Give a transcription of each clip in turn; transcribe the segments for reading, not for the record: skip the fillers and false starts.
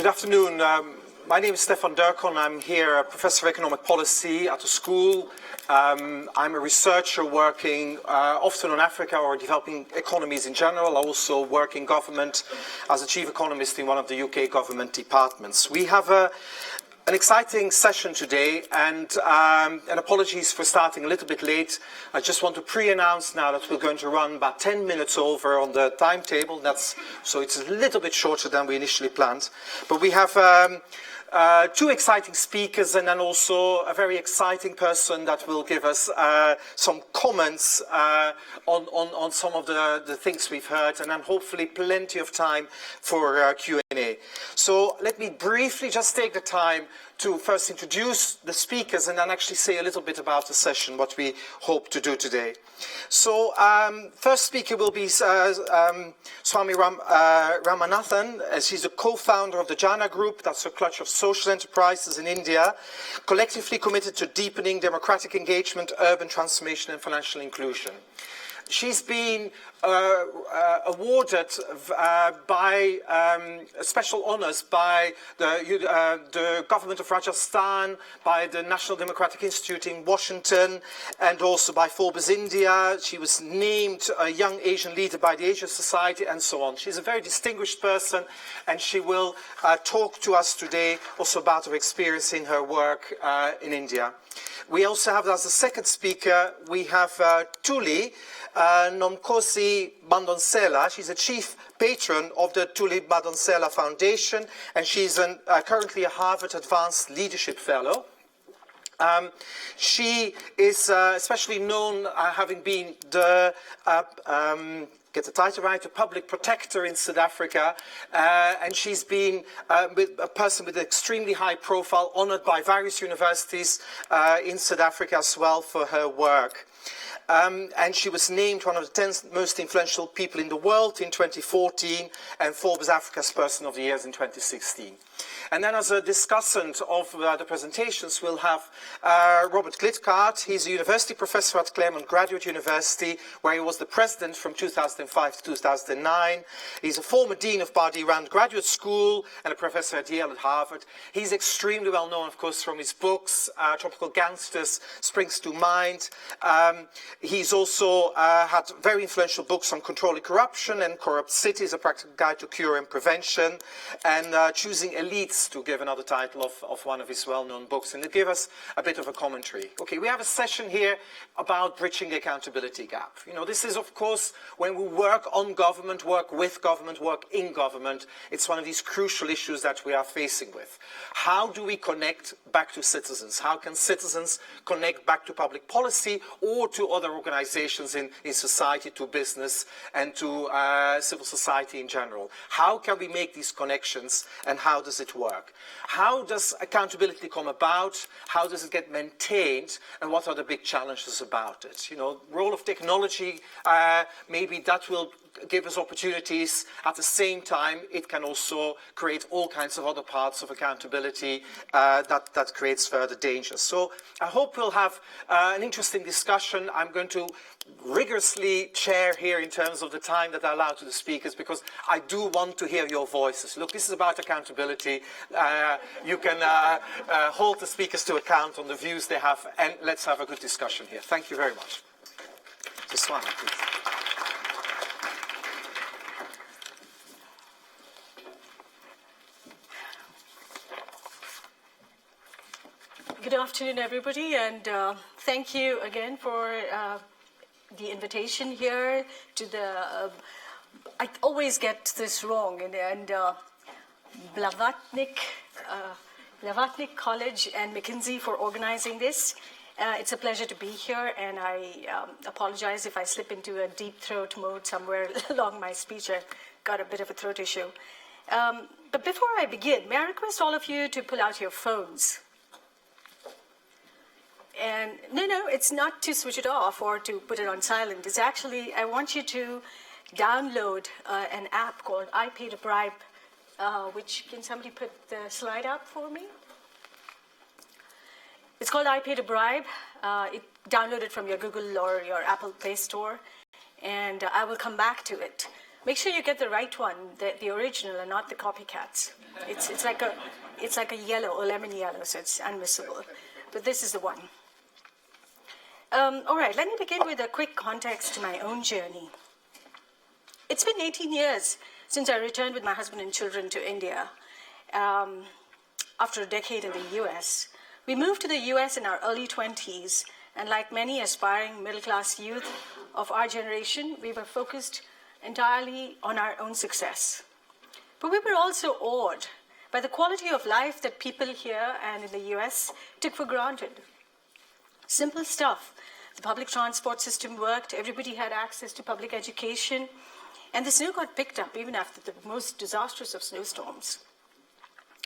Good afternoon. My name is Stefan Dercon. I'm here, a professor of economic policy at the school. I'm a researcher working often on Africa or developing economies in general. I also work in government as a chief economist in one of the UK government departments. We have an exciting session today, and apologies for starting a little bit late. I just want to pre-announce now that we're going to run about 10 minutes over on the timetable. So it's a little bit shorter than we initially planned. But we have two exciting speakers and then also a very exciting person that will give us some comments on some of the things we've heard, and then hopefully plenty of time for Q&A. So let me briefly just take the time to first introduce the speakers and then actually say a little bit about the session, what we hope to do today. So first speaker will be Swami Ramanathan. She's a co-founder of the Jana group, that's a clutch of social enterprises in India, collectively committed to deepening democratic engagement, urban transformation and financial inclusion. She's been awarded by special honors by the government of Rajasthan, by the National Democratic Institute in Washington, and also by Forbes India. She was named a young Asian leader by the Asia Society, and so on. She's a very distinguished person, and she will talk to us today also about her experience in her work in India. We also have, as a second speaker, we have Thuli Nomkosi Madonsela. She's a chief patron of the Thuli Madonsela Foundation, and she's currently a Harvard Advanced Leadership Fellow. She is especially known having been the get the title right, a public protector in South Africa, and she's been a person with an extremely high profile, honored by various universities in South Africa as well for her work. And she was named one of the 10 most influential people in the world in 2014 and Forbes Africa's Person of the Year in 2016. And then as a discussant of the presentations, we'll have Robert Klitgaard. He's a university professor at Claremont Graduate University, where he was the president from 2005 to 2009. He's a former dean of Pardee Rand Graduate School and a professor at Yale and Harvard. He's extremely well known, of course, from his books, Tropical Gangsters, Springs to Mind. He's also had very influential books on controlling corruption and corrupt cities, a practical guide to cure and prevention, and choosing elites, to give another title of one of his well-known books, and to give us a bit of a commentary. Okay, we have a session here about bridging the accountability gap. You know, this is, of course, when we work on government, work with government, work in government, it's one of these crucial issues that we are facing with. How do we connect back to citizens? How can citizens connect back to public policy or to other organizations in society, to business and to civil society in general? How can we make these connections, and how does it work? How does accountability come about? How does it get maintained? And what are the big challenges about it? You know, role of technology, maybe that will give us opportunities. At the same time, it can also create all kinds of other parts of accountability that creates further dangers. So I hope we'll have an interesting discussion. I'm going to rigorously chair here in terms of the time that I allow to the speakers, because I do want to hear your voices. Look, this is about accountability. You can hold the speakers to account on the views they have, and let's have a good discussion here. Thank you very much. To Swati, please. Good afternoon, everybody, and thank you again for the invitation here to the, I always get this wrong, and Blavatnik College and McKinsey for organizing this. It's a pleasure to be here, and I apologize if I slip into a deep throat mode somewhere along my speech. I've got a bit of a throat issue. But before I begin, may I request all of you to pull out your phones? And no, it's not to switch it off or to put it on silent. It's actually, I want you to download an app called I Paid a Bribe, which, can somebody put the slide up for me? It's called I Paid a Bribe. Download it from your Google or your Apple Play Store, and I will come back to it. Make sure you get the right one, the original, and not the copycats. It's like a yellow, or lemon yellow, so it's unmissable. But this is the one. All right, let me begin with a quick context to my own journey. It's been 18 years since I returned with my husband and children to India after a decade in the US. We moved to the US in our early 20s, and like many aspiring middle-class youth of our generation, we were focused entirely on our own success. But we were also awed by the quality of life that people here and in the US took for granted. Simple stuff. The public transport system worked, everybody had access to public education, and the snow got picked up even after the most disastrous of snowstorms.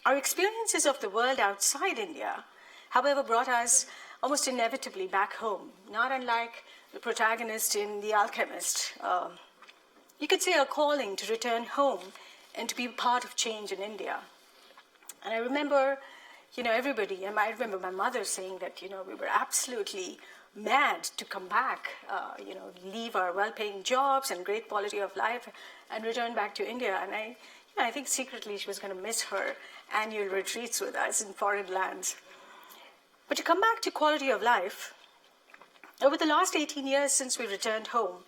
Our experiences of the world outside India, however, brought us almost inevitably back home, not unlike the protagonist in The Alchemist. You could say a calling to return home and to be part of change in India. And I remember, everybody, and I remember my mother saying that, we were absolutely mad to come back, leave our well-paying jobs and great quality of life and return back to India. And I think secretly she was going to miss her annual retreats with us in foreign lands. But to come back to quality of life, over the last 18 years since we returned home,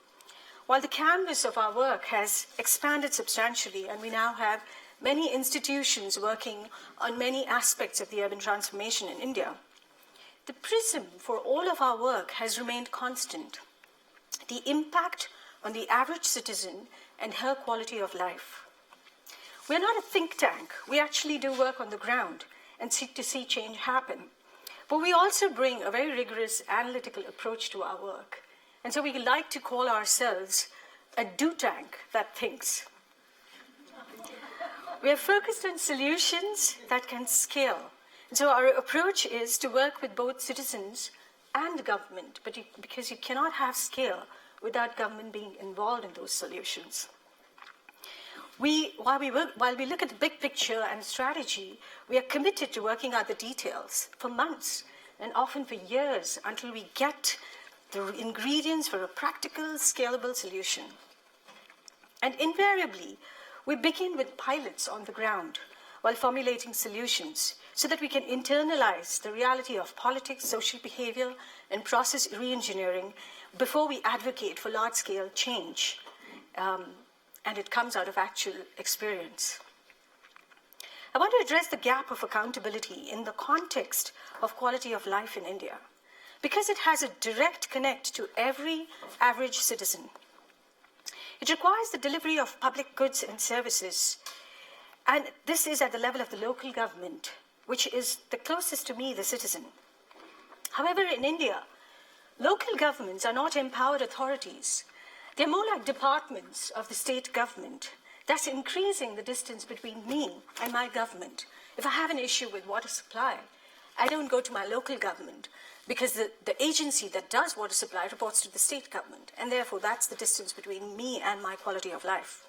while the canvas of our work has expanded substantially and we now have many institutions working on many aspects of the urban transformation in India, the prism for all of our work has remained constant: the impact on the average citizen and her quality of life. We're not a think tank. We actually do work on the ground and seek to see change happen. But we also bring a very rigorous analytical approach to our work. And so we like to call ourselves a do tank that thinks. We are focused on solutions that can scale. And so our approach is to work with both citizens and government, because you cannot have scale without government being involved in those solutions. While we look at the big picture and strategy, we are committed to working out the details for months and often for years until we get the ingredients for a practical, scalable solution. And invariably, we begin with pilots on the ground while formulating solutions so that we can internalize the reality of politics, social behavior, and process re-engineering before we advocate for large-scale change. And it comes out of actual experience. I want to address the gap of accountability in the context of quality of life in India, because it has a direct connect to every average citizen. It requires the delivery of public goods and services, and this is at the level of the local government, which is the closest to me, the citizen. However, in India, local governments are not empowered authorities. They're more like departments of the state government. That's increasing the distance between me and my government. If I have an issue with water supply, I don't go to my local government because the agency that does water supply reports to the state government, and therefore that's the distance between me and my quality of life.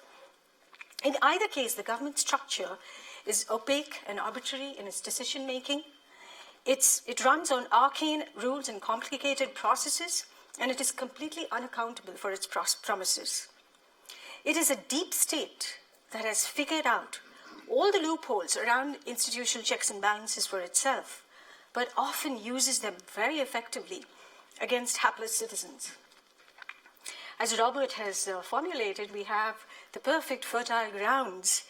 In either case, the government structure is opaque and arbitrary in its decision-making. It runs on arcane rules and complicated processes, and it is completely unaccountable for its promises. It is a deep state that has figured out all the loopholes around institutional checks and balances for itself, but often uses them very effectively against hapless citizens. As Robert has formulated, we have the perfect fertile grounds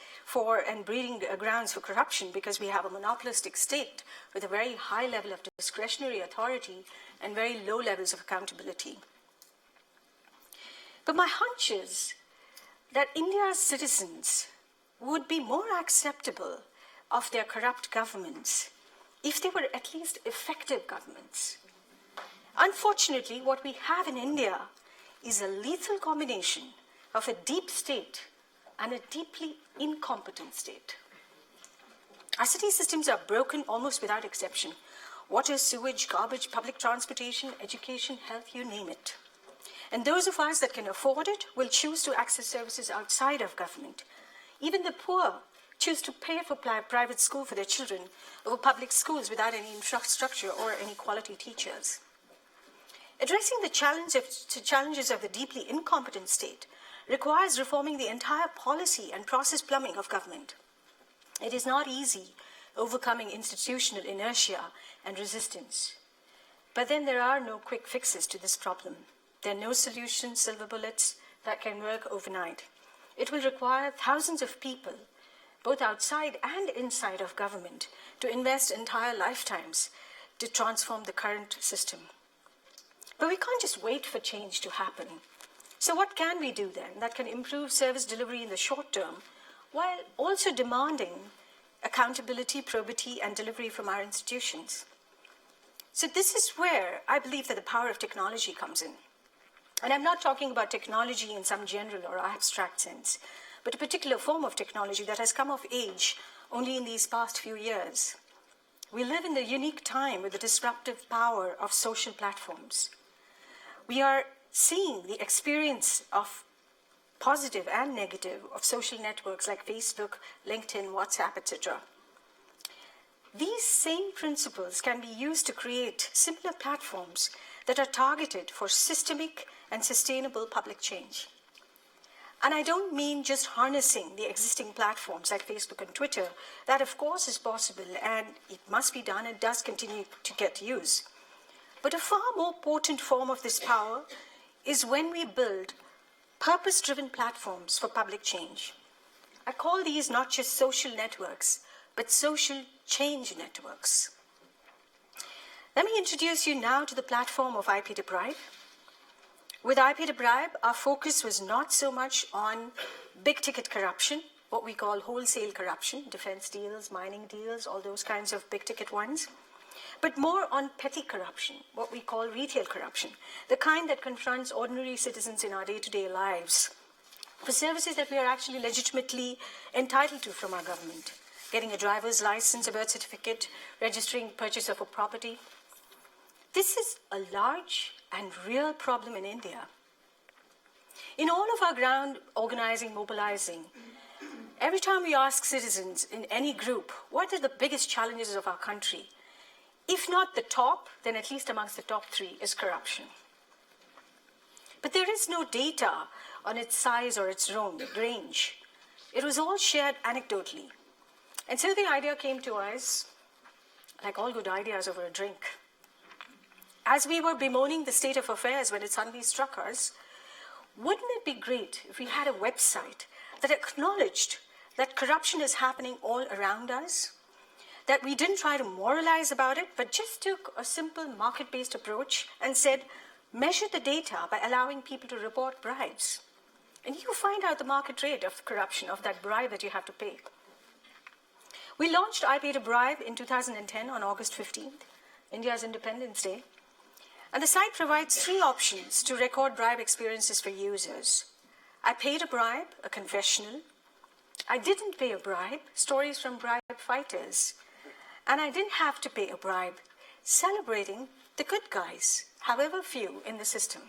and breeding grounds for corruption, because we have a monopolistic state with a very high level of discretionary authority and very low levels of accountability. But my hunch is that India's citizens would be more acceptable of their corrupt governments if they were at least effective governments. Unfortunately, what we have in India is a lethal combination of a deep state and a deeply incompetent state. Our city systems are broken almost without exception. Water, sewage, garbage, public transportation, education, health, you name it. And those of us that can afford it will choose to access services outside of government. Even the poor choose to pay for private school for their children over public schools without any infrastructure or any quality teachers. Addressing the challenges of the deeply incompetent state requires reforming the entire policy and process plumbing of government. It is not easy overcoming institutional inertia and resistance. But then there are no quick fixes to this problem. There are no solutions, silver bullets, that can work overnight. It will require thousands of people, both outside and inside of government, to invest entire lifetimes to transform the current system. But we can't just wait for change to happen. So what can we do then that can improve service delivery in the short term, while also demanding accountability, probity, and delivery from our institutions? So this is where I believe that the power of technology comes in. And I'm not talking about technology in some general or abstract sense, but a particular form of technology that has come of age only in these past few years. We live in the unique time with the disruptive power of social platforms. We are seeing the experience of positive and negative of social networks like Facebook, LinkedIn, WhatsApp, etc. These same principles can be used to create similar platforms that are targeted for systemic and sustainable public change. And I don't mean just harnessing the existing platforms like Facebook and Twitter. That, of course, is possible, and it must be done and does continue to get use. But a far more potent form of this power is when we build purpose-driven platforms for public change. I call these not just social networks, but social change networks. Let me introduce you now to the platform of IP to Bribe. With IP to Bribe, our focus was not so much on big-ticket corruption, what we call wholesale corruption, defense deals, mining deals, all those kinds of big-ticket ones, but more on petty corruption, what we call retail corruption, the kind that confronts ordinary citizens in our day-to-day lives for services that we are actually legitimately entitled to from our government. Getting a driver's license, a birth certificate, registering purchase of a property. This is a large and real problem in India. In all of our ground organizing, mobilizing, every time we ask citizens in any group, what are the biggest challenges of our country? If not the top, then at least amongst the top three is corruption. But there is no data on its size or its range. It was all shared anecdotally. And so the idea came to us, like all good ideas, over a drink. As we were bemoaning the state of affairs when it suddenly struck us, wouldn't it be great if we had a website that acknowledged that corruption is happening all around us, that we didn't try to moralize about it, but just took a simple market-based approach and said, measure the data by allowing people to report bribes. And you find out the market rate of corruption, of that bribe that you have to pay. We launched IP to Bribe in 2010 on August 15th, India's Independence Day. And the site provides 3 options to record bribe experiences for users. I paid a bribe, a confessional. I didn't pay a bribe, stories from bribe fighters. And I didn't have to pay a bribe, celebrating the good guys, however few in the system.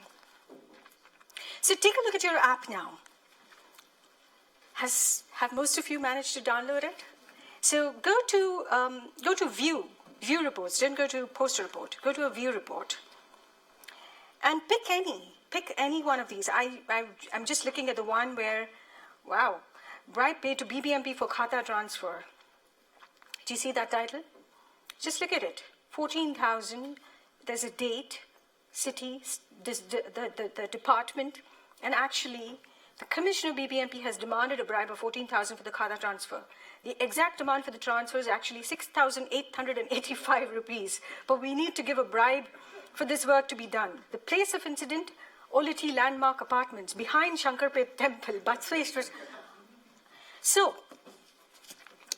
So take a look at your app now. Have most of you managed to download it? So go to view reports. Don't go to post a report. Go to a view report. And pick any one of these. I'm just looking at the one where, wow, bribe paid to BBMP for Khata transfer. Do you see that title? Just look at it. 14,000. There's a date, city, the department, and actually the commissioner of BBMP has demanded a bribe of 14,000 for the Khata transfer. The exact amount for the transfer is actually 6,885 rupees. But we need to give a bribe for this work to be done. The place of incident, Oliti Landmark Apartments, behind Shankarpet Temple, Batsweshwar. So,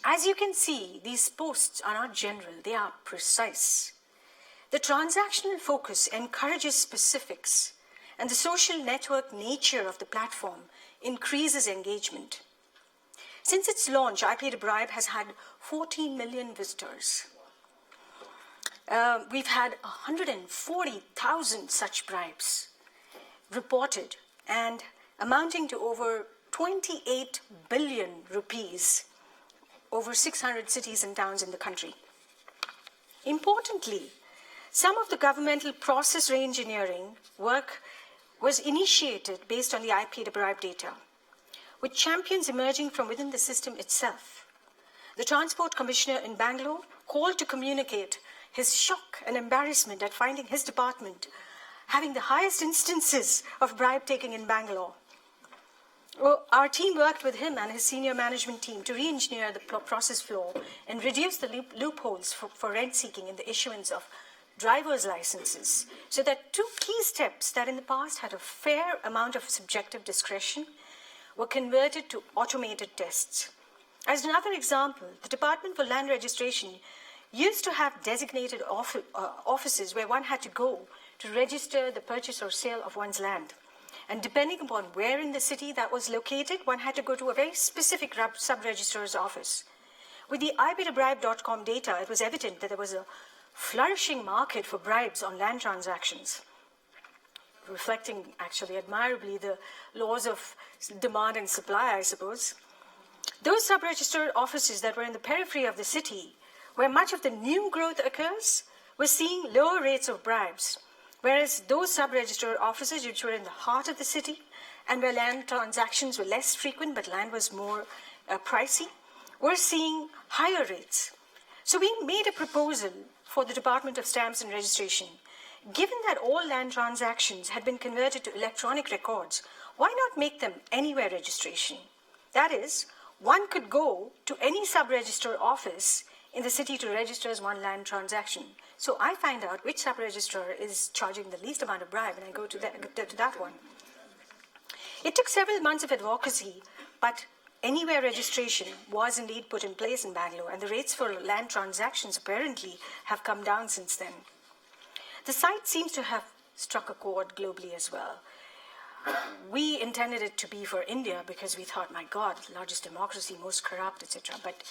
as you can see, these posts are not general, they are precise. The transactional focus encourages specifics, and the social network nature of the platform increases engagement. Since its launch, IP to Bribe has had 14 million visitors. We've had 140,000 such bribes reported and amounting to over 28 billion rupees over 600 cities and towns in the country. Importantly, some of the governmental process reengineering work was initiated based on the I paid a bribe data, with champions emerging from within the system itself. The Transport Commissioner in Bangalore called to communicate his shock and embarrassment at finding his department having the highest instances of bribe taking in Bangalore. Well, our team worked with him and his senior management team to re-engineer the process flow and reduce the loopholes for rent-seeking in the issuance of driver's licenses, so that two key steps that in the past had a fair amount of subjective discretion were converted to automated tests. As another example, the Department for Land Registration used to have designated offices where one had to go to register the purchase or sale of one's land. And depending upon where in the city that was located, one had to go to a very specific sub-registrar's office. With the iPayToBribe.com data, it was evident that there was a flourishing market for bribes on land transactions, reflecting actually admirably the laws of demand and supply, I suppose. Those sub-registered offices that were in the periphery of the city, where much of the new growth occurs, were seeing lower rates of bribes, whereas those sub-registered offices which were in the heart of the city and where land transactions were less frequent but land was more pricey, were seeing higher rates. So we made a proposal for the Department of Stamps and Registration. Given that all land transactions had been converted to electronic records, why not make them anywhere registration? That is, one could go to any sub-registrar office in the city to register as one land transaction. So I find out which sub-registrar is charging the least amount of bribe, and I go to that one. It took several months of advocacy, but anywhere registration was indeed put in place in Bangalore, and the rates for land transactions apparently have come down since then. The site seems to have struck a chord globally as well. We intended it to be for India because we thought, my God, largest democracy, most corrupt, etc. But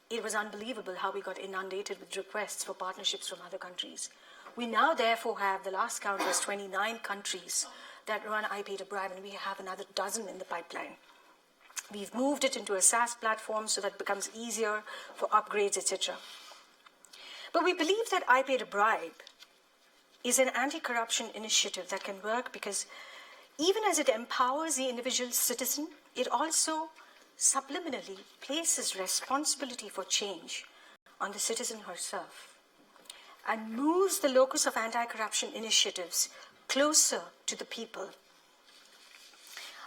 it was unbelievable how we got inundated with requests for partnerships from other countries. We now therefore have, the last count was 29 countries that run I Pay to Bribe, and we have another dozen in the pipeline. We've moved it into a SaaS platform so that it becomes easier for upgrades, etc. But we believe that I Pay to Bribe is an anti-corruption initiative that can work because even as it empowers the individual citizen, it also subliminally places responsibility for change on the citizen herself and moves the locus of anti-corruption initiatives closer to the people.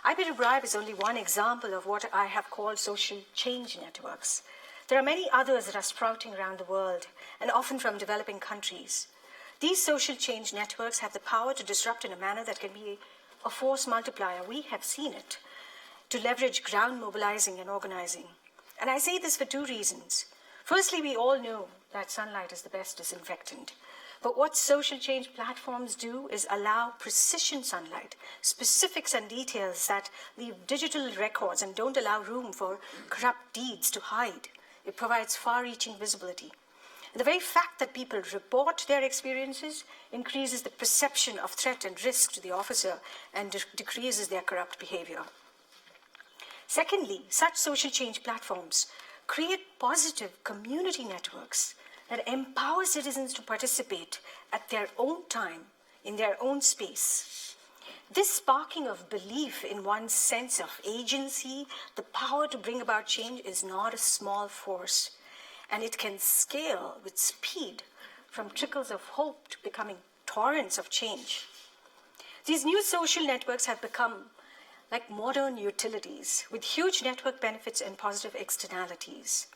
I Pay to Bribe is only one example of what I have called social change networks. There are many others that are sprouting around the world, and often from developing countries. These social change networks have the power to disrupt in a manner that can be a force multiplier. We have seen it, to leverage ground mobilizing and organizing. And I say this for two reasons. Firstly, we all know that sunlight is the best disinfectant. But what social change platforms do is allow precision sunlight, specifics and details that leave digital records and don't allow room for corrupt deeds to hide. It provides far-reaching visibility. And the very fact that people report their experiences increases the perception of threat and risk to the officer and decreases their corrupt behavior. Secondly, such social change platforms create positive community networks that empower citizens to participate at their own time, in their own space. This sparking of belief in one's sense of agency, the power to bring about change, is not a small force, and it can scale with speed from trickles of hope to becoming torrents of change. These new social networks have become like modern utilities with huge network benefits and positive externalities.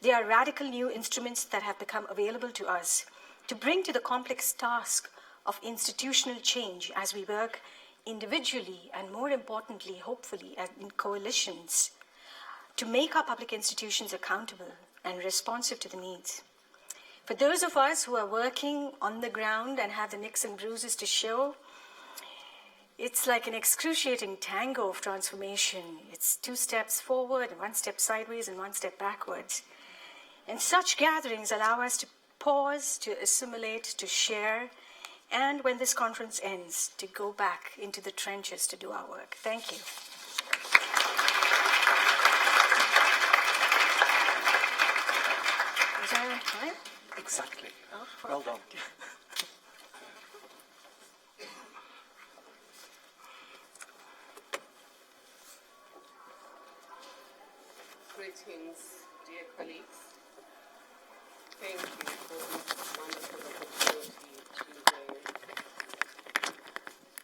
They are radical new instruments that have become available to us to bring to the complex task of institutional change as we work individually and, more importantly, hopefully, in coalitions to make our public institutions accountable and responsive to the needs. For those of us who are working on the ground and have the nicks and bruises to show, it's like an excruciating tango of transformation. It's 2 steps forward, and 1 step sideways, and 1 step backwards. And such gatherings allow us to pause, to assimilate, to share, and when this conference ends, to go back into the trenches to do our work. Thank you. Is that on time? Exactly. Oh, well done. Greetings, dear colleagues. Thank you for this wonderful opportunity to the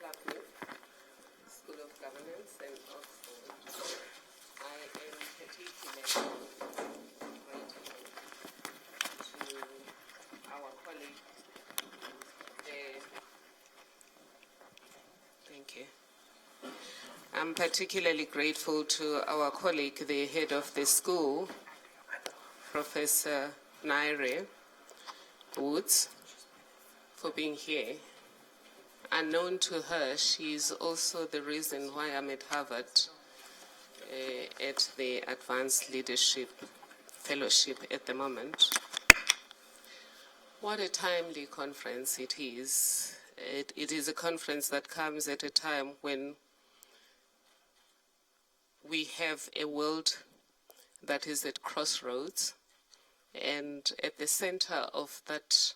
Blavatnik School of Government and Oxford. I am particularly grateful to our colleague, thank you. I'm particularly grateful to our colleague, the head of the school, Professor Naire Woods, for being here. Unknown to her, she's also the reason why I'm at Harvard at the Advanced Leadership Fellowship at the moment. What a timely conference it is. It is a conference that comes at a time when we have a world that is at crossroads, and at the center of that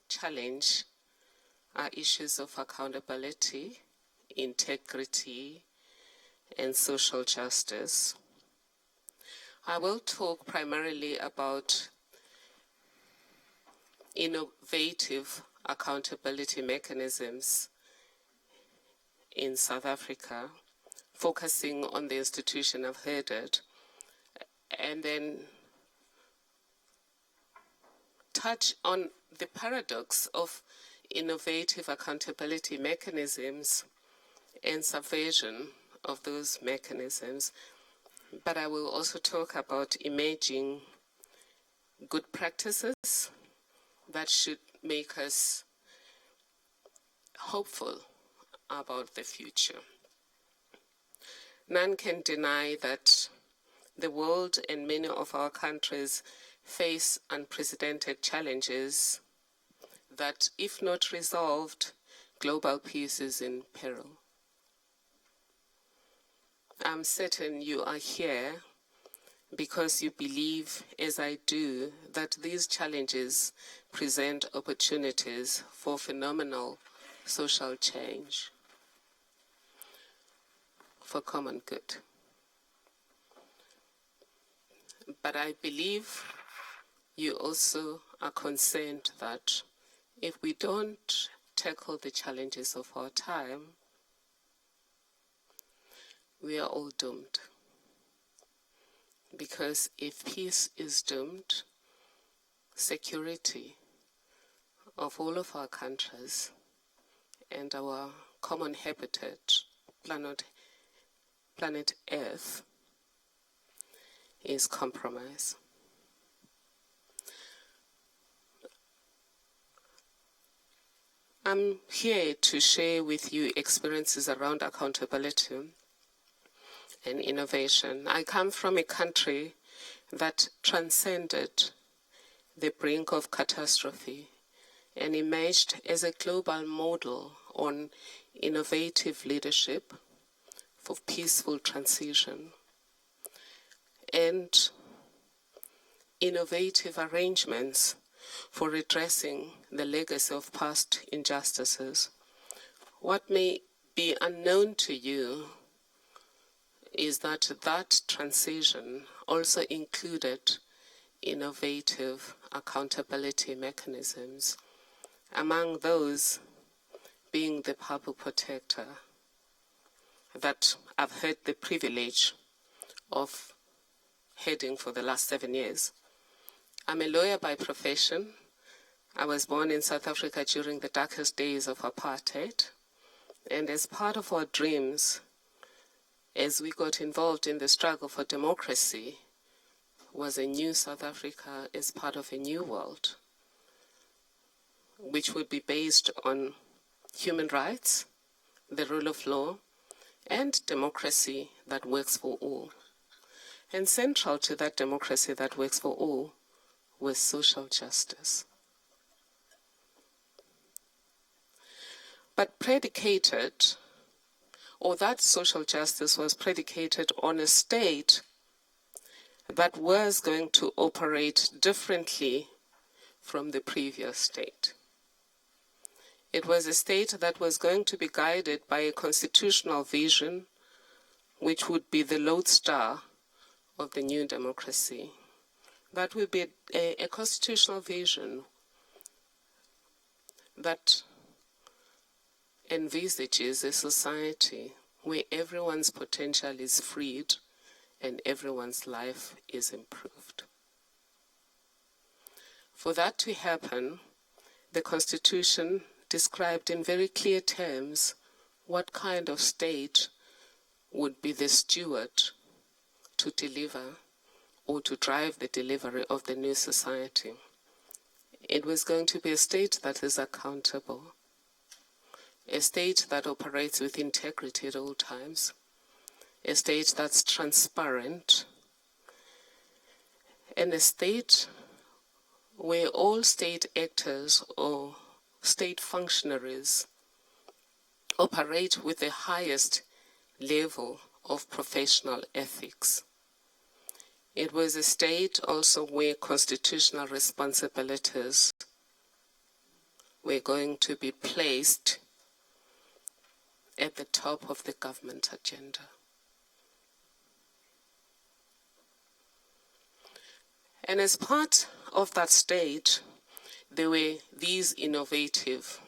challenge are issues of accountability, integrity, and social justice. I will talk primarily about innovative accountability mechanisms in South Africa, focusing on the institution I've headed, and then touch on the paradox of innovative accountability mechanisms and subversion of those mechanisms. But I will also talk about emerging good practices that should make us hopeful about the future. None can deny that the world and many of our countries face unprecedented challenges that, if not resolved, global peace is in peril. I'm certain you are here because you believe, as I do, that these challenges present opportunities for phenomenal social change for common good. But I believe you also are concerned that if we don't tackle the challenges of our time, we are all doomed. Because if peace is doomed, security of all of our countries and our common habitat, planet Earth, is compromised. I'm here to share with you experiences around accountability and innovation. I come from a country that transcended the brink of catastrophe and emerged as a global model on innovative leadership for peaceful transition and innovative arrangements for redressing the legacy of past injustices. What may be unknown to you is that that transition also included innovative accountability mechanisms, among those being the public protector that I've had the privilege of heading for the last 7 years. I'm a lawyer by profession. I was born in South Africa during the darkest days of apartheid. And as part of our dreams, as we got involved in the struggle for democracy, was a new South Africa as part of a new world, which would be based on human rights, the rule of law, and democracy that works for all. And central to that democracy that works for all was social justice. But predicated, or that social justice was predicated on a state that was going to operate differently from the previous state. It was a state that was going to be guided by a constitutional vision, which would be the lodestar of the new democracy. That will be a constitutional vision that envisages a society where everyone's potential is freed and everyone's life is improved. For that to happen, the Constitution described in very clear terms what kind of state would be the steward to deliver or to drive the delivery of the new society. It was going to be a state that is accountable, a state that operates with integrity at all times, a state that's transparent, and a state where all state actors or state functionaries operate with the highest level of professional ethics. It was a state also where constitutional responsibilities were going to be placed at the top of the government agenda. And as part of that state, there were these innovative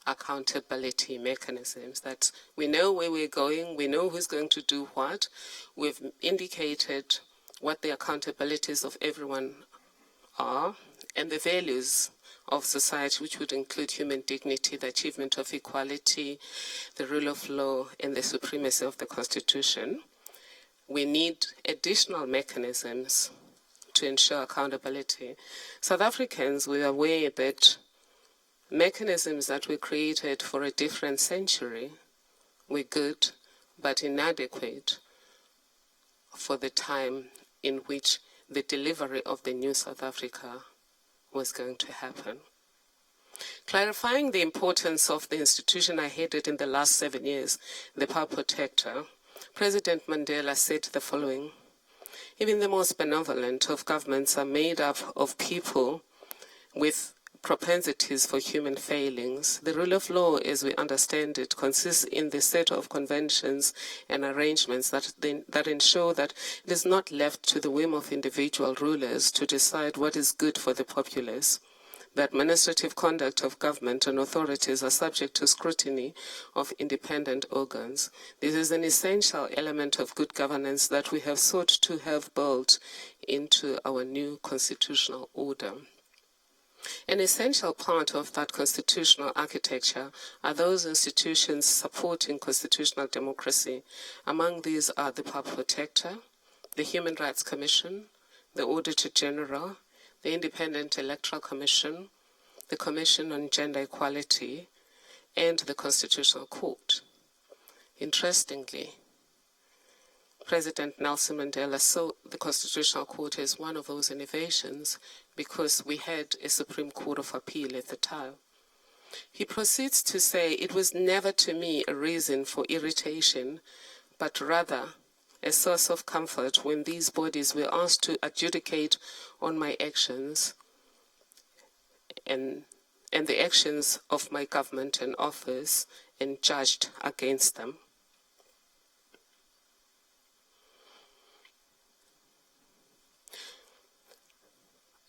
accountability mechanisms that we know where we're going, we know who's going to do what. We've indicated what the accountabilities of everyone are and the values of society, which would include human dignity, the achievement of equality, the rule of law, and the supremacy of the Constitution. We need additional mechanisms to ensure accountability. South Africans were aware that mechanisms that were created for a different century were good but inadequate for the time in which the delivery of the new South Africa was going to happen. Clarifying the importance of the institution I headed in the last 7 years, the Power Protector, President Mandela said the following: "Even the most benevolent of governments are made up of people with propensities for human failings. The rule of law, as we understand it, consists in the set of conventions and arrangements that ensure that it is not left to the whim of individual rulers to decide what is good for the populace. The administrative conduct of government and authorities are subject to scrutiny of independent organs. This is an essential element of good governance that we have sought to have built into our new constitutional order. An essential part of that constitutional architecture are those institutions supporting constitutional democracy. Among these are the Power Protector, the Human Rights Commission, the Auditor General, the Independent Electoral Commission, the Commission on Gender Equality, and the Constitutional Court. Interestingly, President Nelson Mandela saw the Constitutional Court as one of those innovations because we had a Supreme Court of Appeal at the time. He proceeds to say, "It was never to me a reason for irritation, but rather a source of comfort when these bodies were asked to adjudicate on my actions and the actions of my government and office and judged against them."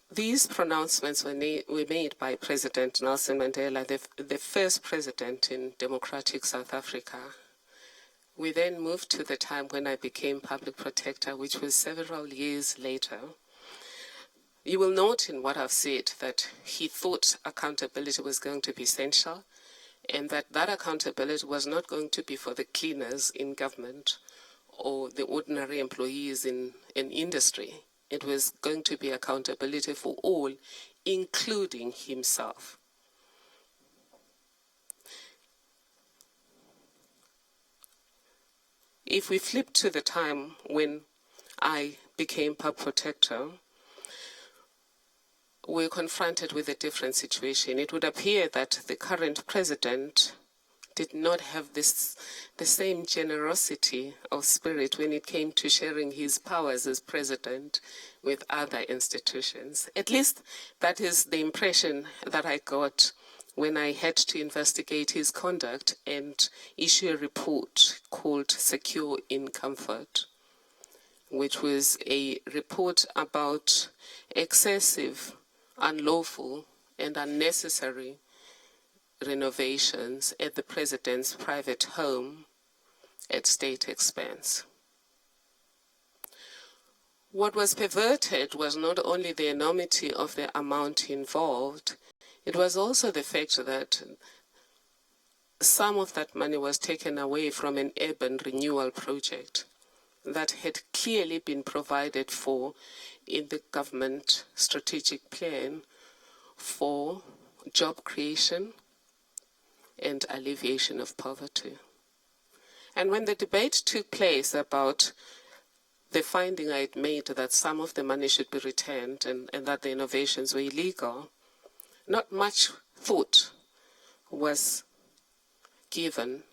These pronouncements were made by President Nelson Mandela, the first president in democratic South Africa. We then moved to the time when I became public protector, which was several years later. You will note in what I've said that he thought accountability was going to be essential, and that accountability was not going to be for the cleaners in government or the ordinary employees in industry. It was going to be accountability for all, including himself. If we flip to the time when I became Power Protector, we're confronted with a different situation. It would appear that the current president did not have the same generosity of spirit when it came to sharing his powers as president with other institutions. At least that is the impression that I got when I had to investigate his conduct and issue a report called Secure in Comfort. which was a report about excessive, unlawful, and unnecessary renovations at the president's private home at state expense. What was perverted was not only the enormity of the amount involved, it was also the fact that some of that money was taken away from an urban renewal project that had clearly been provided for in the government strategic plan for job creation and alleviation of poverty. And when the debate took place about the finding I had made that some of the money should be returned and that the innovations were illegal, not much thought was given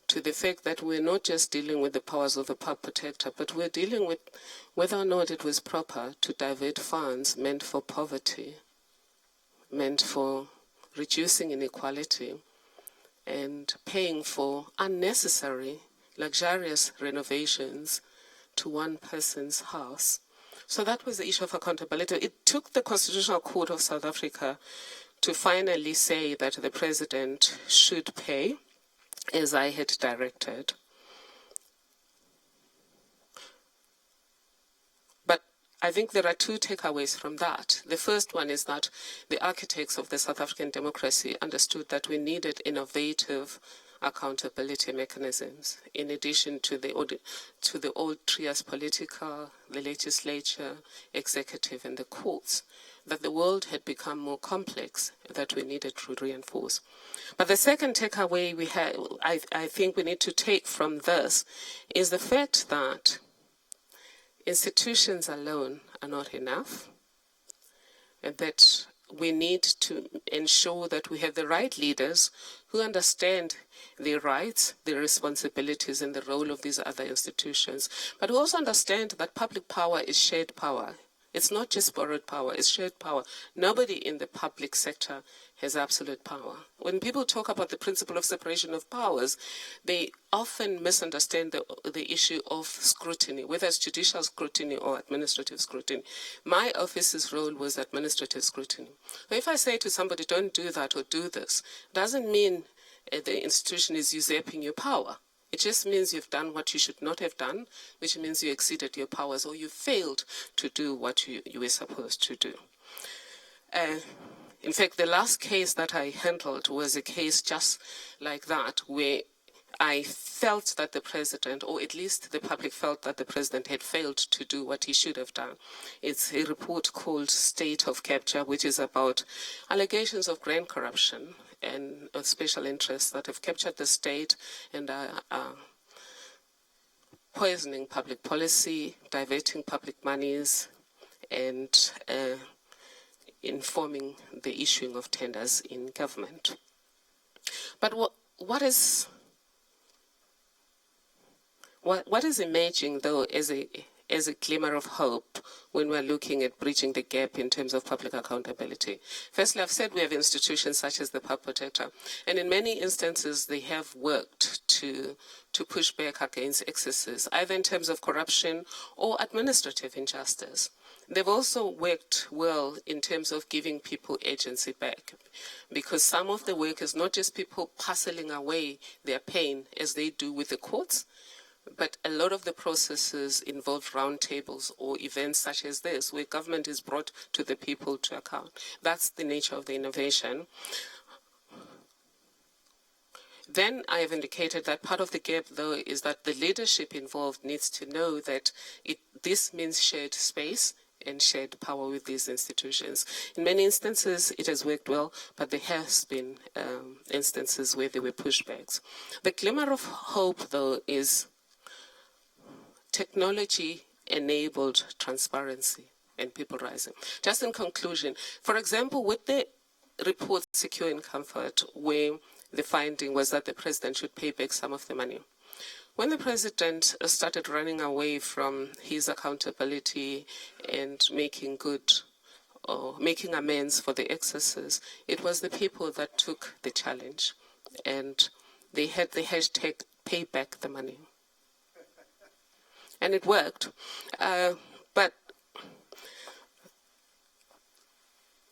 to the fact that we're not just dealing with the powers of the public protector, but we're dealing with whether or not it was proper to divert funds meant for poverty, meant for reducing inequality, and paying for unnecessary, luxurious renovations to one person's house. So that was the issue of accountability. It took the Constitutional Court of South Africa to finally say that the president should pay, as I had directed. But I think there are two takeaways from that. The first one is that the architects of the South African democracy understood that we needed innovative accountability mechanisms, in addition to the old trias politica, the legislature, executive, and the courts, that the world had become more complex, that we needed to reinforce. But the second takeaway I think we need to take from this is the fact that institutions alone are not enough, and that we need to ensure that we have the right leaders who understand the rights, the responsibilities, and the role of these other institutions, but who also understand that public power is shared power. It's not just borrowed power, it's shared power. Nobody in the public sector has absolute power. When people talk about the principle of separation of powers, they often misunderstand the issue of scrutiny, whether it's judicial scrutiny or administrative scrutiny. My office's role was administrative scrutiny. So if I say to somebody, don't do that or do this, doesn't mean the institution is usurping your power. It just means you've done what you should not have done, which means you exceeded your powers or you failed to do what you were supposed to do. In fact, the last case that I handled was a case just like that, where I felt that the president, or at least the public felt that the president had failed to do what he should have done. It's a report called State of Capture, which is about allegations of grand corruption and of special interests that have captured the state and are poisoning public policy, diverting public monies, and informing the issuing of tenders in government. But what is emerging, though, as a glimmer of hope when we're looking at bridging the gap in terms of public accountability? Firstly, I've said we have institutions such as the Public Protector, and in many instances they have worked to push back against excesses, either in terms of corruption or administrative injustice. They've also worked well in terms of giving people agency back, because some of the work is not just people parceling away their pain as they do with the courts, but a lot of the processes involve roundtables or events such as this, where government is brought to the people to account. That's the nature of the innovation. Then I have indicated that part of the gap, though, is that the leadership involved needs to know that this means shared space and shared power with these institutions. In many instances, it has worked well, but there has been instances where there were pushbacks. The glimmer of hope, though, is technology-enabled transparency and people rising. Just in conclusion, for example, with the report Secure in Comfort, where the finding was that the president should pay back some of the money. When the president started running away from his accountability and making good or making amends for the excesses, it was the people that took the challenge, and they had the hashtag pay back the money. and it worked. But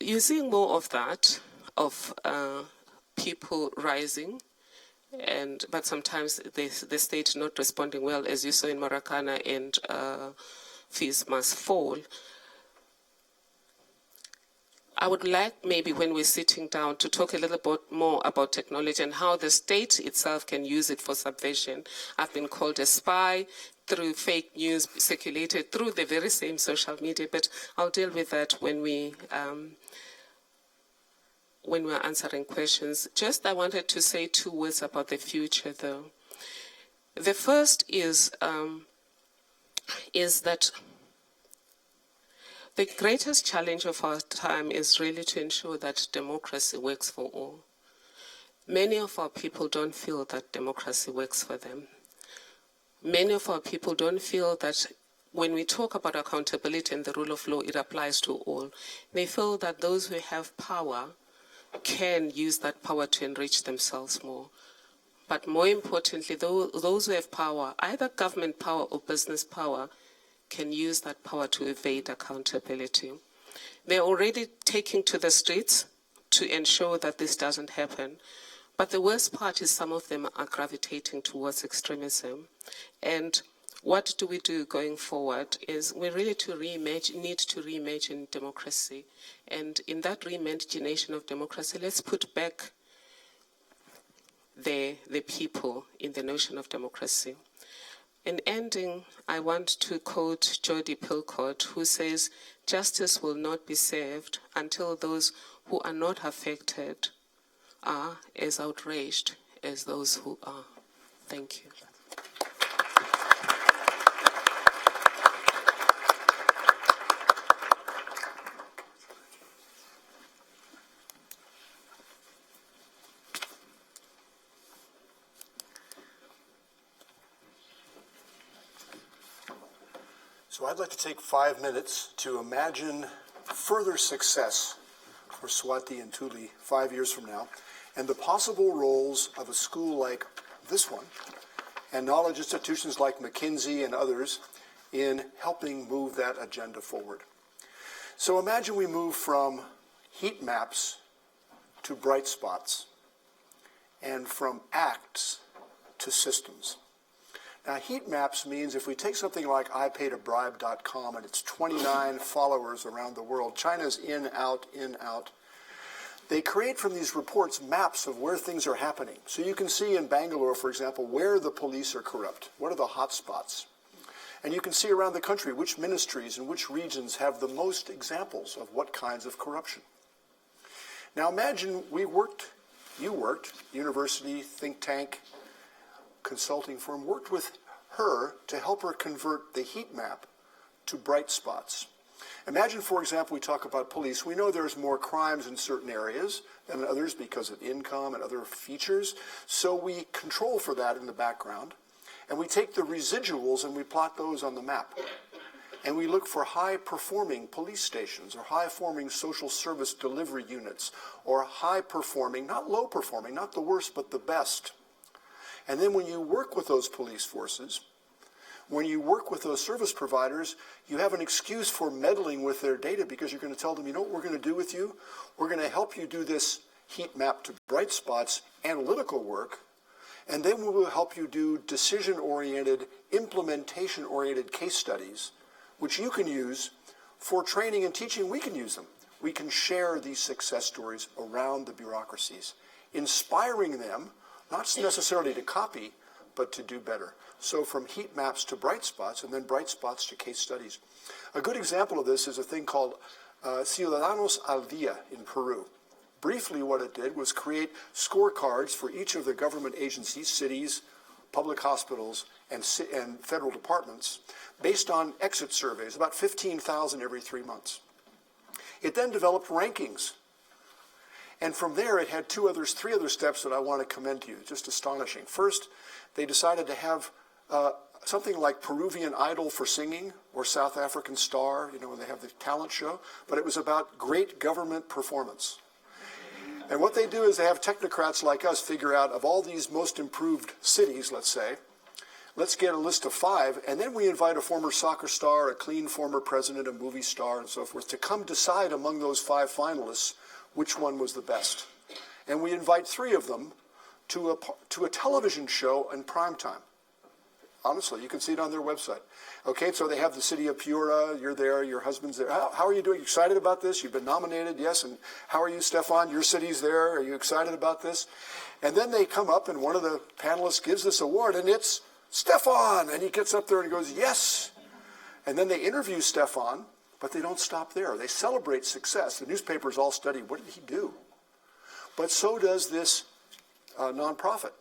you're seeing more of that, of people rising, but sometimes the state not responding well, as you saw in Maracana, and fees must fall. I would like maybe when we're sitting down to talk a little bit more about technology and how the state itself can use it for subversion. I've been called a spy through fake news circulated through the very same social media, but I'll deal with that when we're answering questions. Just I wanted to say 2 words about the future, though. The first is that the greatest challenge of our time is really to ensure that democracy works for all. Many of our people don't feel that democracy works for them. Many of our people don't feel that when we talk about accountability and the rule of law, it applies to all. They feel that those who have power can use that power to enrich themselves more. But more importantly, those who have power, either government power or business power, can use that power to evade accountability. They're already taking to the streets to ensure that this doesn't happen. But the worst part is some of them are gravitating towards extremism. And what do we do going forward is we really need to reimagine democracy. And in that reimagination of democracy, let's put back the people in the notion of democracy. In ending, I want to quote Jody Pilcourt, who says, "Justice will not be served until those who are not affected are as outraged as those who are." Thank you. So I'd like to take 5 minutes to imagine further success for Swati and Thuli 5 years from now, and the possible roles of a school like this one, and knowledge institutions like McKinsey and others in helping move that agenda forward. So imagine we move from heat maps to bright spots, and from acts to systems. Now, heat maps means if we take something like IPaidAbribe.com and its 29 followers around the world, China's in, out, they create from these reports maps of where things are happening. So you can see in Bangalore, for example, where the police are corrupt. What are the hot spots? And you can see around the country which ministries and which regions have the most examples of what kinds of corruption. Now imagine you worked, university, think tank, consulting firm, worked with her to help her convert the heat map to bright spots. Imagine, for example, we talk about police. We know there's more crimes in certain areas than in others because of income and other features. So we control for that in the background. And we take the residuals and we plot those on the map. And we look for high-performing police stations or high-performing social service delivery units or high-performing, not low-performing, not the worst, but the best. And then when you work with those police forces, when you work with those service providers, you have an excuse for meddling with their data because you're going to tell them, you know what we're going to do with you? We're going to help you do this heat map to bright spots analytical work, and then we will help you do decision-oriented, implementation-oriented case studies, which you can use for training and teaching. We can use them. We can share these success stories around the bureaucracies, inspiring them not necessarily to copy, but to do better. So from heat maps to bright spots, and then bright spots to case studies. A good example of this is a thing called Ciudadanos al Día in Peru. Briefly, what it did was create scorecards for each of the government agencies, cities, public hospitals, and federal departments, based on exit surveys, about 15,000 every 3 months. It then developed rankings. And from there, it had three other steps that I want to commend to you, just astonishing. First, they decided to have something like Peruvian Idol for singing or South African Star, when they have the talent show, but it was about great government performance. And what they do is they have technocrats like us figure out of all these most improved cities, let's say, let's get a list of 5, and then we invite a former soccer star, a clean former president, a movie star, and so forth, to come decide among those 5 finalists which one was the best. And we invite 3 of them to a television show in prime time. Honestly, you can see it on their website. Okay, so they have the city of Piura, you're there, your husband's there. How are you doing? Excited about this? You've been nominated, yes, and how are you, Stefan? Your city's there, are you excited about this? And then they come up and one of the panelists gives this award, and it's Stefan, and he gets up there and he goes, yes. And then they interview Stefan, but they don't stop there. They celebrate success. The newspapers all study, what did he do? But so does this nonprofit.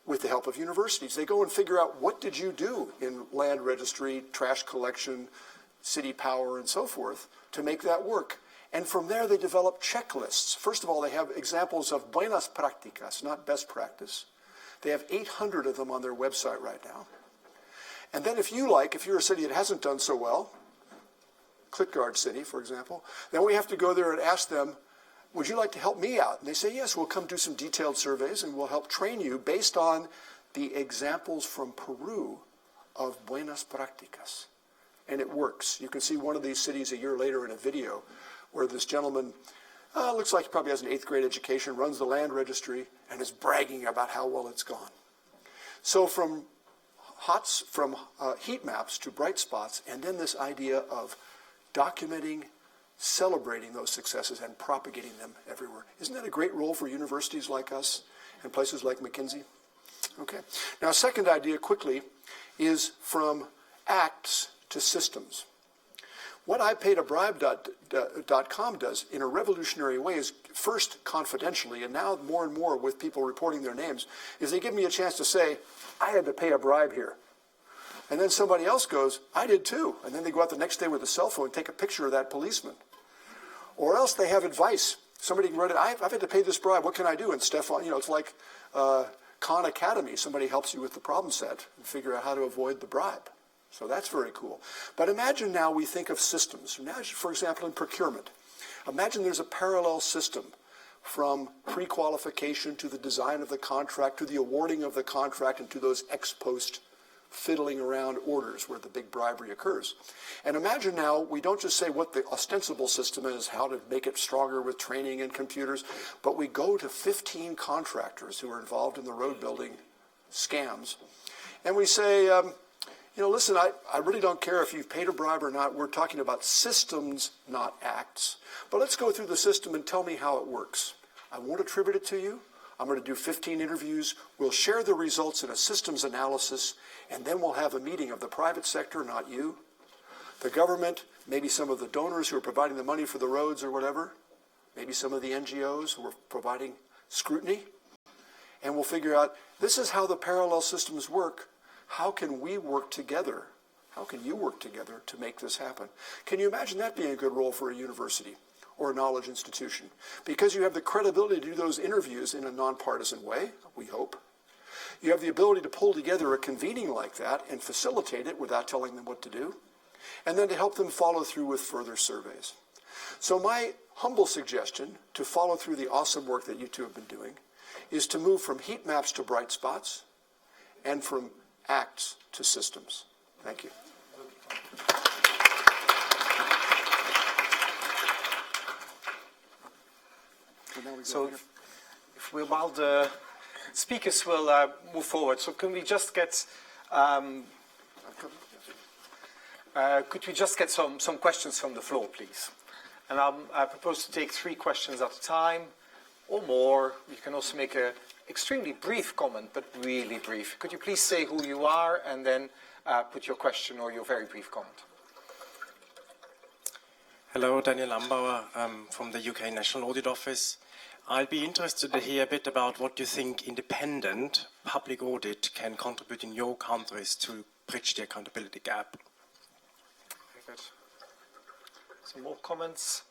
With the help of universities. They go and figure out, what did you do in land registry, trash collection, city power, and so forth to make that work. And from there they develop checklists. First of all, they have examples of buenas prácticas, not best practice. They have 800 of them on their website right now. And then if you're a city that hasn't done so well, Klitgaard city, for example, then we have to go there and ask them, would you like to help me out? And they say, yes, we'll come do some detailed surveys and we'll help train you based on the examples from Peru of buenas prácticas. And it works. You can see one of these cities a year later in a video where this gentleman, looks like he probably has an 8th grade education, runs the land registry, and is bragging about how well it's gone. So from heat maps to bright spots, and then this idea of documenting, celebrating those successes and propagating them everywhere. Isn't that a great role for universities like us and places like McKinsey? Okay. Now, a second idea quickly is from acts to systems. What IPaidAbribe.com does in a revolutionary way is, first confidentially, and now more and more with people reporting their names, is they give me a chance to say, I had to pay a bribe here. And then somebody else goes, I did too. And then they go out the next day with a cell phone and take a picture of that policeman. Or else they have advice. Somebody wrote it, I've had to pay this bribe, what can I do? And Stefan, it's like Khan Academy. Somebody helps you with the problem set and figure out how to avoid the bribe. So that's very cool. But imagine now we think of systems. Imagine, for example, in procurement. Imagine there's a parallel system from pre-qualification to the design of the contract, to the awarding of the contract, and to those ex post fiddling around orders where the big bribery occurs. And imagine now we don't just say what the ostensible system is, how to make it stronger with training and computers, but we go to 15 contractors who are involved in the road building scams, and we say, listen, I really don't care if you've paid a bribe or not. We're talking about systems, not acts. But let's go through the system and tell me how it works. I won't attribute it to you. I'm going to do 15 interviews. We'll share the results in a systems analysis, and then we'll have a meeting of the private sector, not you, the government, maybe some of the donors who are providing the money for the roads or whatever, maybe some of the NGOs who are providing scrutiny, and we'll figure out, this is how the parallel systems work. How can we work together? How can you work together to make this happen? Can you imagine that being a good role for a university or a knowledge institution? Because you have the credibility to do those interviews in a nonpartisan way, we hope. You have the ability to pull together a convening like that and facilitate it without telling them what to do, and then to help them follow through with further surveys. So my humble suggestion to follow through the awesome work that you two have been doing is to move from heat maps to bright spots and from acts to systems. Thank you. So while the speakers will move forward, so can we just get, could we just get some questions from the floor, please? And I propose to take 3 questions at a time or more. You can also make an extremely brief comment, but really brief. Could you please say who you are and then put your question or your very brief comment? Hello, Daniel Ambauer from the UK National Audit Office. I'll be interested to hear a bit about what you think independent public audit can contribute in your countries to bridge the accountability gap. Very good. Some more comments?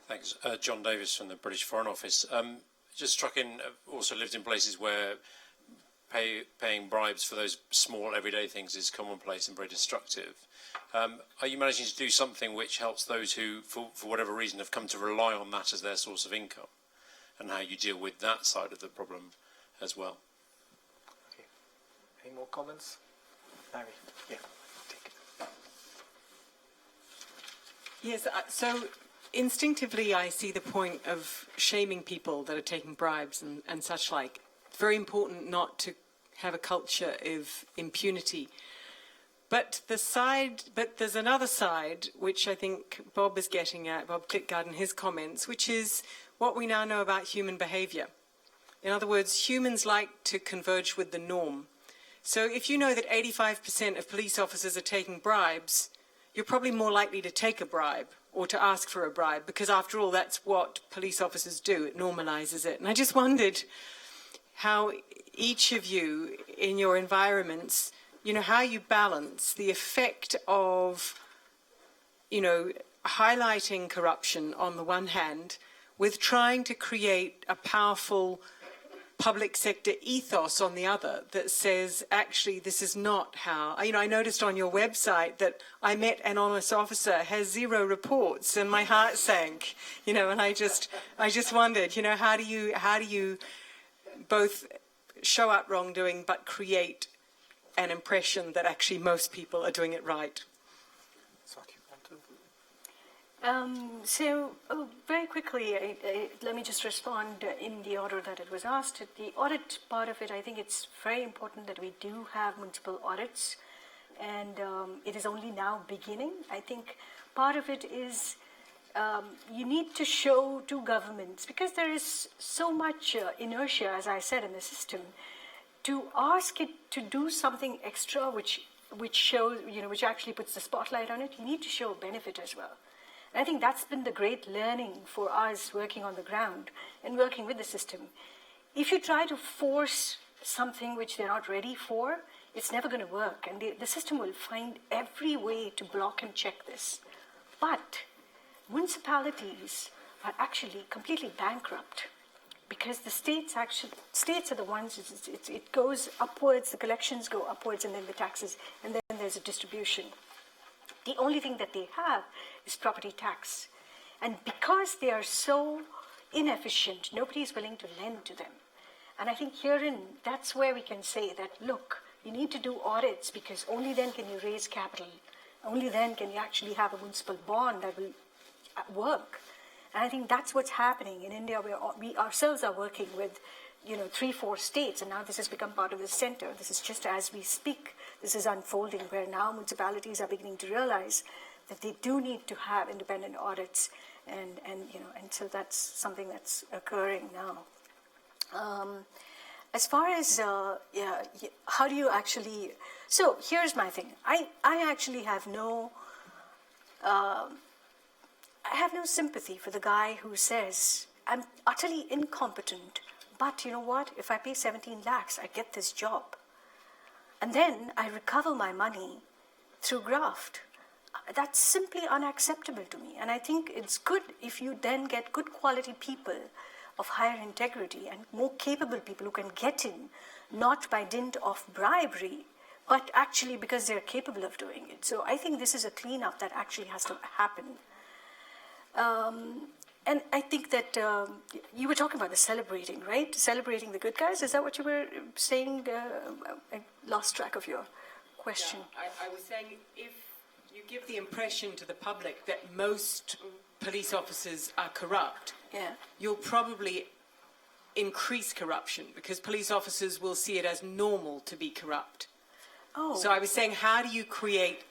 Thanks. John Davis from the British Foreign Office. Just struck in, also lived in places where paying bribes for those small everyday things is commonplace and very destructive. Are you managing to do something which helps those who, for whatever reason, have come to rely on that as their source of income, and how you deal with that side of the problem as well? Okay. Any more comments? Larry, yeah, take it. Yes, so instinctively I see the point of shaming people that are taking bribes and such like. It's very important not to have a culture of impunity. But there's another side, which I think Bob is getting at, Bob Klitgaard in his comments, which is what we now know about human behavior. In other words, humans like to converge with the norm. So if you know that 85% of police officers are taking bribes, you're probably more likely to take a bribe or to ask for a bribe, because after all, that's what police officers do. It normalizes it. And I just wondered how each of you in your environments, you know, how you balance the effect of, you know, highlighting corruption on the one hand with trying to create a powerful public sector ethos on the other that says, actually, this is not how, you know, I noticed on your website that I met an honest officer has 0 reports, and my heart sank, you know, and I just wondered, you know, how do you both show up wrongdoing but create an impression that actually most people are doing it right? Swati, want to? Very quickly, let me just respond in the order that it was asked. The audit part of it, I think it's very important that we do have municipal audits, and it is only now beginning. I think part of it is you need to show to governments, because there is so much inertia, as I said, in the system, to ask it to do something extra, which shows, you know, which actually puts the spotlight on it. You need to show benefit as well. And I think that's been the great learning for us working on the ground and working with the system. If you try to force something which they're not ready for, it's never going to work, and the system will find every way to block and check this. But municipalities are actually completely bankrupt, because the states are the ones, it goes upwards, the collections go upwards, and then the taxes, and then there's a distribution. The only thing that they have is property tax. And because they are so inefficient, nobody is willing to lend to them. And I think herein, that's where we can say that, look, you need to do audits, because only then can you raise capital. Only then can you actually have a municipal bond that will work. And I think that's what's happening in India. We ourselves are working with, you know, 3-4 states, and now this has become part of the center. This is just as we speak. This is unfolding, where now municipalities are beginning to realize that they do need to have independent audits, and you know, and so that's something that's occurring now. As far as how do you actually? So here's my thing. I actually have no. I have no sympathy for the guy who says, I'm utterly incompetent, but you know what? If I pay 17 lakhs, I get this job. And then I recover my money through graft. That's simply unacceptable to me. And I think it's good if you then get good quality people of higher integrity and more capable people who can get in, not by dint of bribery, but actually because they're capable of doing it. So I think this is a cleanup that actually has to happen. And I think that you were talking about the celebrating, right? Celebrating the good guys. Is that what you were saying? I lost track of your question. Yeah, I was saying, if you give the impression to the public that most police officers are corrupt, you'll probably increase corruption, because police officers will see it as normal to be corrupt. Oh. So I was saying, how do you create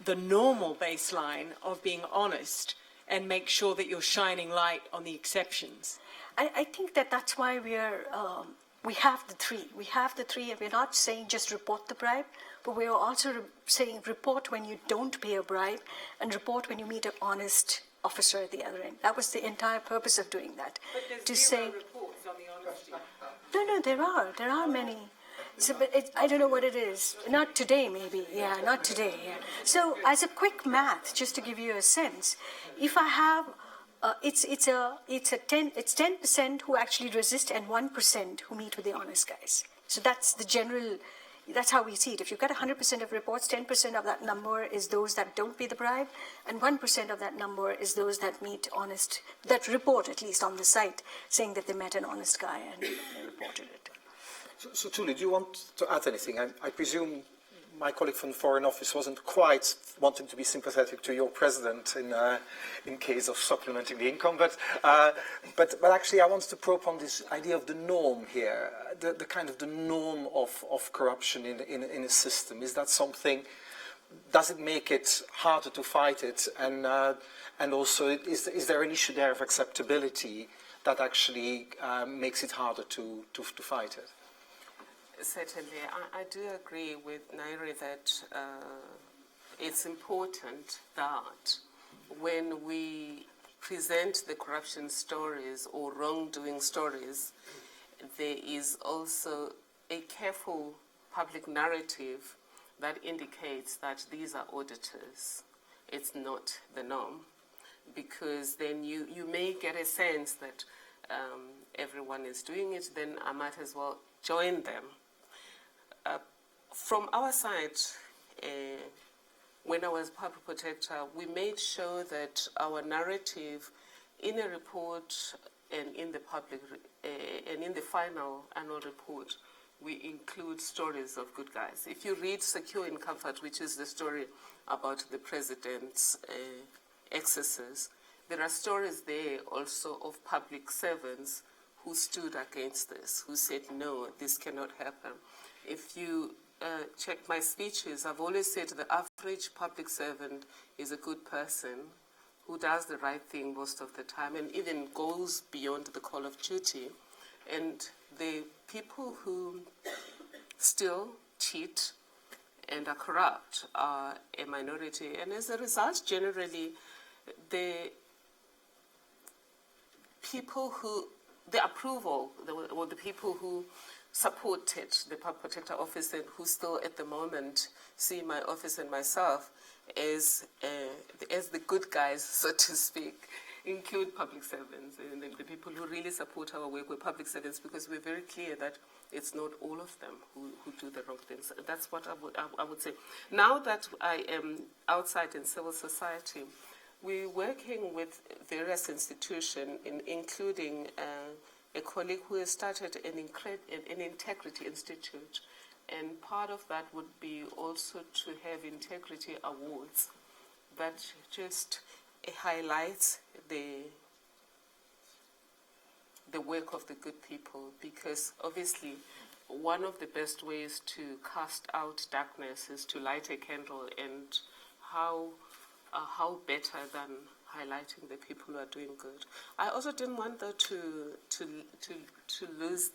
the normal baseline of being honest and make sure that you're shining light on the exceptions? I think that's why we have the three. We have the three, and we're not saying just report the bribe, but we are also saying report when you don't pay a bribe, and report when you meet an honest officer at the other end. That was the entire purpose of doing that. But there's zero reports on the honesty. No, there are many. So, but I don't know what it is. Not today, maybe. Yeah, not today. Yeah. So, as a quick math, just to give you a sense, if I have, it's 10% who actually resist and 1% who meet with the honest guys. So that's the general, that's how we see it. If you've got 100% of reports, 10% of that number is those that don't pay the bribe, and 1% of that number is those that meet honest, that report at least on the site, saying that they met an honest guy and they reported it. So Thuli, do you want to add anything? I presume my colleague from the Foreign Office wasn't quite wanting to be sympathetic to your president in case of supplementing the income, but actually I wanted to probe on this idea of the norm here, the kind of the norm of corruption in a system. Is that something? Does it make it harder to fight it? And also, is there an issue there of acceptability that actually makes it harder to fight it? Certainly, I do agree with Nairi that it's important that when we present the corruption stories or wrongdoing stories, there is also a careful public narrative that indicates that these are auditors. It's not the norm, because then you may get a sense that everyone is doing it, then I might as well join them. From our side, when I was public protector, we made sure that our narrative in a report and in the public and in the final annual report, we include stories of good guys. If you read Secure in Comfort, which is the story about the president's excesses, there are stories there also of public servants who stood against this, who said, no, this cannot happen. If you check my speeches, I've always said the average public servant is a good person who does the right thing most of the time and even goes beyond the call of duty. And the people who still cheat and are corrupt are a minority. And as a result, generally, the people who, the approval, or the people who supported the Public Protector Office and who still at the moment see my office and myself as the good guys, so to speak, include public servants. And the people who really support our work with public servants, because we're very clear that it's not all of them who do the wrong things. That's what I would say. Now that I am outside in civil society, we're working with various institutions, including a colleague who has started an Integrity Institute, and part of that would be also to have integrity awards that just highlights the work of the good people, because obviously one of the best ways to cast out darkness is to light a candle, and how better than highlighting the people who are doing good. I also didn't want though to lose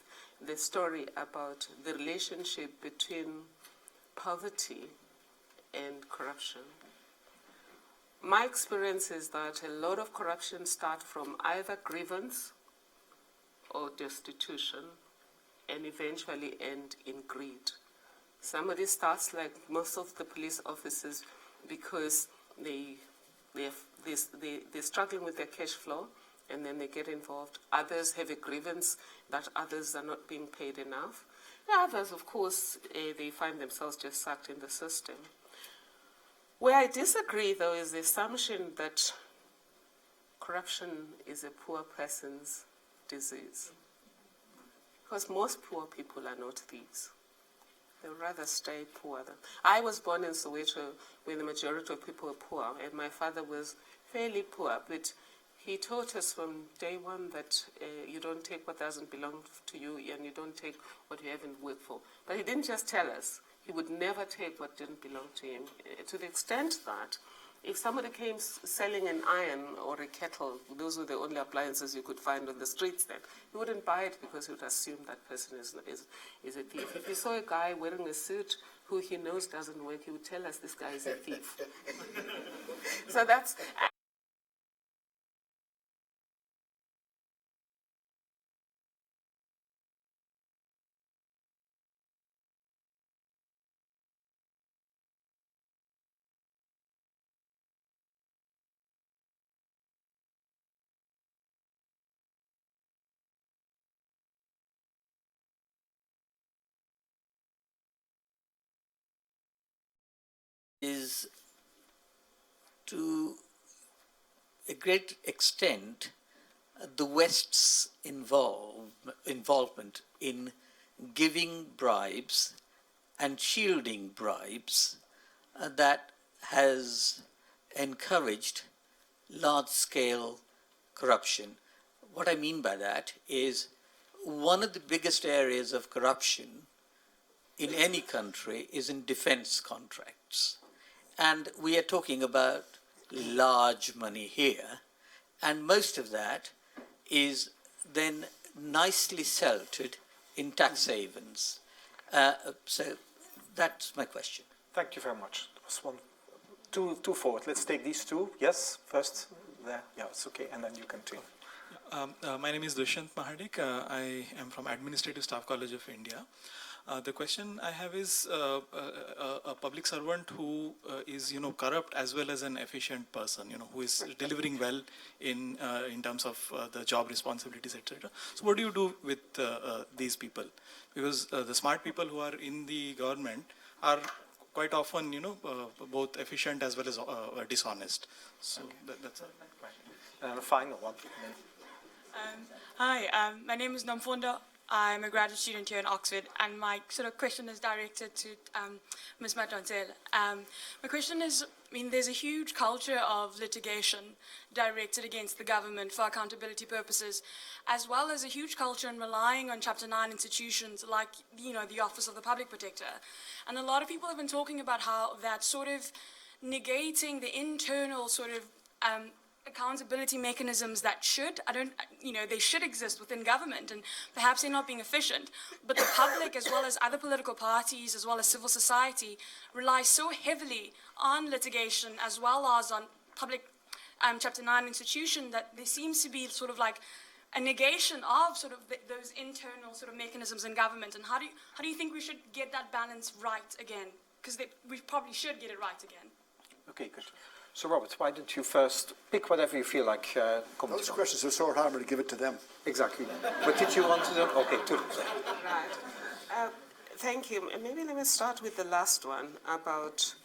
the story about the relationship between poverty and corruption. My experience is that a lot of corruption starts from either grievance or destitution and eventually end in greed. Somebody starts, like most of the police officers, because they're struggling with their cash flow, and then they get involved. Others have a grievance that others are not being paid enough. Others, of course, they find themselves just sucked in the system. Where I disagree, though, is the assumption that corruption is a poor person's disease. Because most poor people are not thieves. They would rather stay poor. I was born in Soweto where the majority of people were poor, and my father was fairly poor, but he taught us from day one that you don't take what doesn't belong to you, and you don't take what you haven't worked for. But he didn't just tell us. He would never take what didn't belong to him, to the extent that if somebody came selling an iron or a kettle, those were the only appliances you could find on the streets then, he wouldn't buy it because he would assume that person is a thief. If he saw a guy wearing a suit who he knows doesn't work, he would tell us this guy is a thief. So that's... is to a great extent the West's involvement in giving bribes and shielding bribes that has encouraged large-scale corruption. What I mean by that is one of the biggest areas of corruption in any country is in defense contracts. And we are talking about large money here, and most of that is then nicely sheltered in tax havens. So that's my question. Thank you very much. There was one, two forward. Let's take these two. Yes, first there. Yeah, it's okay, and then you continue. My name is Dushyant Mahadik. I am from Administrative Staff College of India. The question I have is a public servant who is, corrupt as well as an efficient person, who is delivering well in terms of the job responsibilities, etc. So what do you do with these people? Because the smart people who are in the government are quite often, both efficient as well as dishonest. So that's a question. And a final one. Hi, my name is Namfonda. I'm a graduate student here in Oxford, and my sort of question is directed to Ms. Madonsela. My question is, there's a huge culture of litigation directed against the government for accountability purposes, as well as a huge culture in relying on Chapter 9 institutions like, the Office of the Public Protector. And a lot of people have been talking about how that's sort of negating the internal sort of accountability mechanisms that they should exist within government, and perhaps they're not being efficient. But the public, as well as other political parties, as well as civil society, rely so heavily on litigation, as well as on public Chapter 9 institution, that there seems to be sort of like a negation of sort of those internal sort of mechanisms in government. And how do you think we should get that balance right again? Because we probably should get it right again. Okay, good. So, Robert, why don't you first pick whatever you feel like commenting Those questions are so hard to give it to them. Exactly. But did you want to do? Okay, Thuli. Right. Thank you. Maybe let me start with the last one about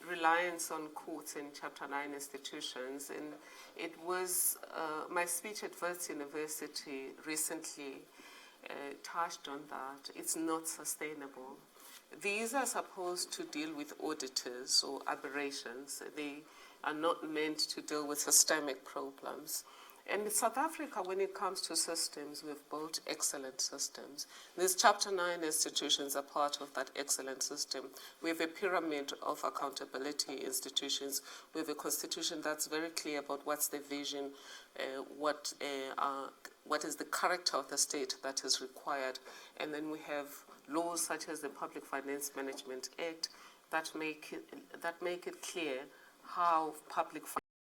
reliance on courts and Chapter 9 institutions. And it was my speech at Wits University recently touched on that. It's not sustainable. These are supposed to deal with auditors or aberrations. They are not meant to deal with systemic problems. And in South Africa, when it comes to systems, we've built excellent systems. These Chapter 9 institutions are part of that excellent system. We have a pyramid of accountability institutions. We have a constitution that's very clear about what's the vision, what is the character of the state that is required. And then we have laws such as the Public Finance Management Act that make it clear how public